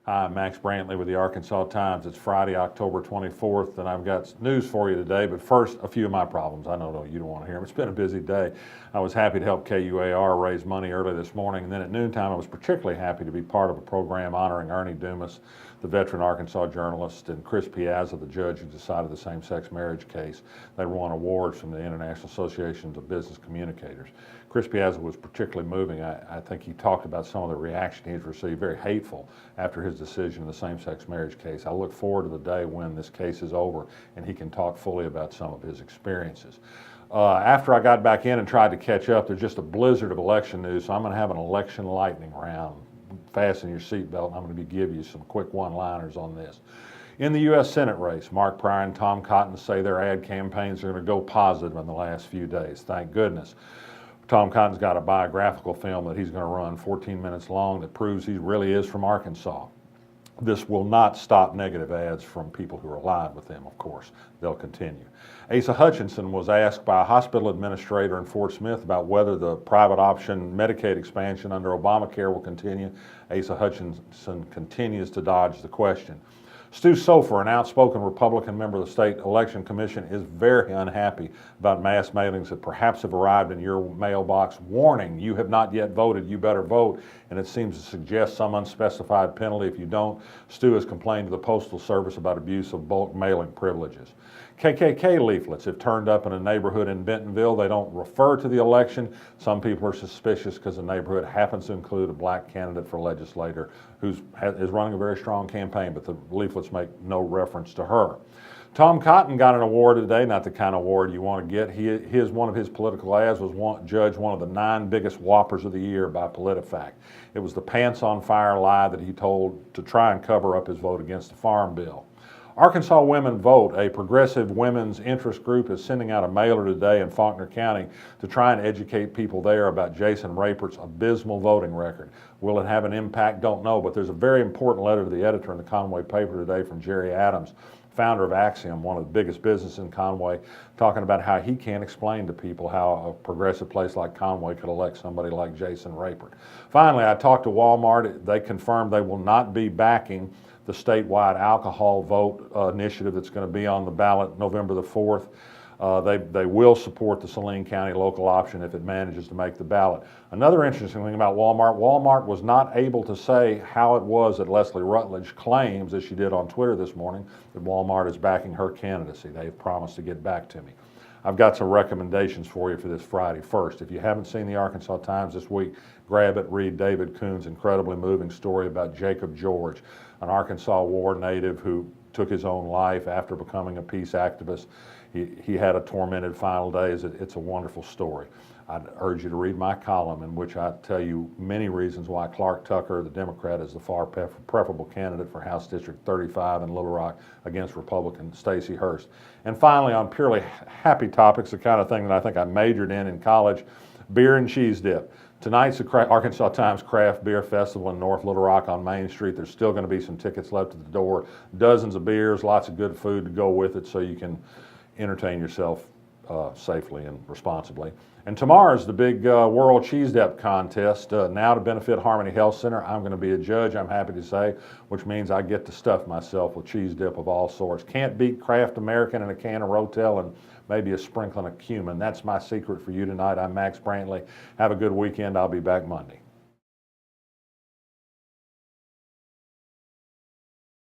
Hi, I'm Max Brantley with the Arkansas Times. It's Friday, October 24th, and I've got news for you today. But first, a few of my problems. I know you don't want to hear them. It's been a busy day. I was happy to help KUAR raise money early this morning, and then at noontime I was particularly happy to be part of a program honoring Ernie Dumas, the veteran Arkansas journalist, and Chris Piazza, the judge who decided the same-sex marriage case. They won awards from the International Association of Business Communicators. Chris Piazza was particularly moving. I think he talked about some of the reaction he's received, very hateful, after his decision in the same-sex marriage case. I look forward to the day when this case is over and he can talk fully about some of his experiences. After I got back in and tried to catch up, there's just a blizzard of election news, so I'm going to have an election lightning round. Fasten your seatbelt, and I'm going to give you some quick one-liners on this. In the U.S. Senate race, Mark Pryor and Tom Cotton say their ad campaigns are going to go positive in the last few days. Thank goodness. Tom Cotton's got a biographical film that he's going to run 14 minutes long that proves he really is from Arkansas. This will not stop negative ads from people who are alive with them, of course. They'll continue. Asa Hutchinson was asked by a hospital administrator in Fort Smith about whether the private option Medicaid expansion under Obamacare will continue. Asa Hutchinson continues to dodge the question. Stu Sofer, an outspoken Republican member of the State Election Commission, is very unhappy about mass mailings that perhaps have arrived in your mailbox. Warning, you have not yet voted, you better vote. And it seems to suggest some unspecified penalty if you don't. Stu has complained to the Postal Service about abuse of bulk mailing privileges. KKK leaflets have turned up in a neighborhood in Bentonville. They don't refer to the election. Some people are suspicious because the neighborhood happens to include a black candidate for legislator who is running a very strong campaign, but the leaflets make no reference to her. Tom Cotton got an award today, not the kind of award you want to get. One of his political ads was judged one of the 9 biggest whoppers of the year by PolitiFact. It was the pants on fire lie that he told to try and cover up his vote against the Farm Bill. Arkansas Women Vote, a progressive women's interest group, is sending out a mailer today in Faulkner County to try and educate people there about Jason Rapert's abysmal voting record. Will it have an impact? Don't know, but there's a very important letter to the editor in the Conway paper today from Jerry Adams, founder of Axiom, one of the biggest businesses in Conway, talking about how he can't explain to people how a progressive place like Conway could elect somebody like Jason Rapert. Finally, I talked to Walmart. They confirmed they will not be backing the statewide alcohol vote initiative that's going to be on the ballot November the 4th. They will support the Saline County local option if it manages to make the ballot. Another interesting thing about Walmart was not able to say how it was that Leslie Rutledge claims, as she did on Twitter this morning, that Walmart is backing her candidacy. They've promised to get back to me. I've got some recommendations for you for this Friday. First, if you haven't seen the Arkansas Times this week, grab it, read David Coon's incredibly moving story about Jacob George, an Arkansas war native who took his own life after becoming a peace activist. He had a tormented final days. It's a wonderful story. I'd urge you to read my column in which I tell you many reasons why Clark Tucker, the Democrat, is the far preferable candidate for House District 35 in Little Rock against Republican Stacey Hurst. And finally, on purely happy topics, the kind of thing that I think I majored in college, beer and cheese dip. Tonight's the Arkansas Times Craft Beer Festival in North Little Rock on Main Street. There's still going to be some tickets left at the door, dozens of beers, lots of good food to go with it so you can entertain yourself safely and responsibly. And tomorrow's the big World Cheese Dip Contest, now to benefit Harmony Health Center. I'm going to be a judge, I'm happy to say, which means I get to stuff myself with cheese dip of all sorts. Can't beat Kraft American and a can of Rotel and maybe a sprinkling of cumin. That's my secret for you tonight. I'm Max Brantley. Have a good weekend. I'll be back Monday.